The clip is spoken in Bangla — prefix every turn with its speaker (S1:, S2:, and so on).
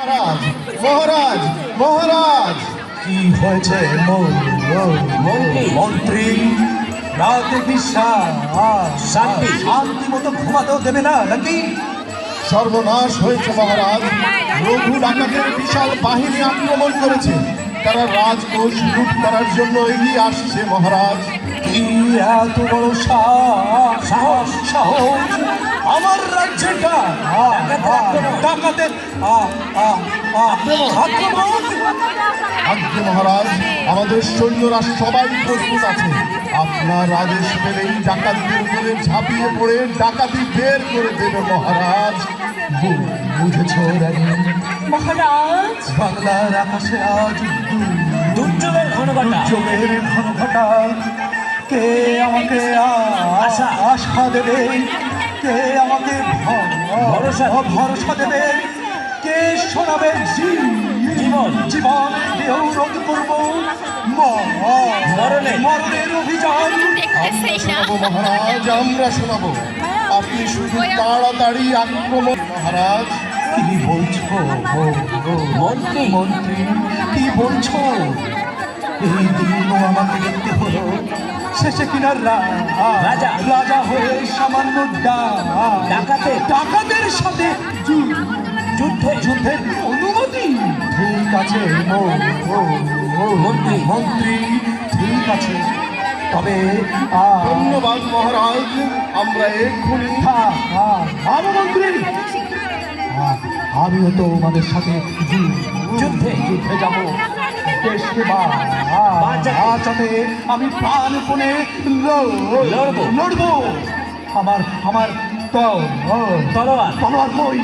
S1: মহারাজ মহারাজ মহারাজ
S2: কি হয়েছে মন্ত্রী? রাতে শান্তি মতো ঘুমাতেও দেবে না নাকি?
S1: সর্বনাশ হয়েছে মহারাজ। রঘু ডাকাতের বিশাল বাহিনী আক্রমণ করেছে। তারা রাজকোষ লুট করার জন্য এগিয়ে আসছে মহারাজ।
S2: কি এত বড় সাহস আমার রাজ্যটা ডাকাতের আক্রমণ!
S1: আজ্ঞে মহারাজ, আমাদের সৈন্যরা সবাই প্রস্তুত আছে। আপনার আদেশ পেলেই ডাকাতদের উপরে ঝাঁপিয়ে পড়ে ডাকাতি বের করে দেবে মহারাজ।
S2: বুঝেছ রানী?
S3: মহারাজ,
S2: বাংলার আকাশে আজ
S3: দুর্যোগের
S2: ঘনঘটা। কে আমাকে আশা দেবে? কে আমাকে ভরসা দেবে? কে শোনাবে জীবন রোধ করবো মরণের অভিযান?
S1: মহারাজ, আমরা শোনাবো। আপনি শুধু তাড়াতাড়ি আক্রমণ। মহারাজ,
S2: কি বলছো মন্ত্রী? কি বলছো? এই দিনও আমাকে দেখতে হলো শেষে কিনা রাজা হয়ে সামান্য ডাকাতের সাথে যুদ্ধের অনুমতি? ঠিক আছে মন্ত্রী, ঠিক আছে। তবে
S1: ধন্যবাদ মহারাজ, আমরা এক্ষুনি।
S2: মন্ত্রী, আমিও তো আমাদের সাথে যুদ্ধে যাব। দেশকে বাঁচাতে আমি প্রাণপণে লড়বো। আমার তলোয়ার কই?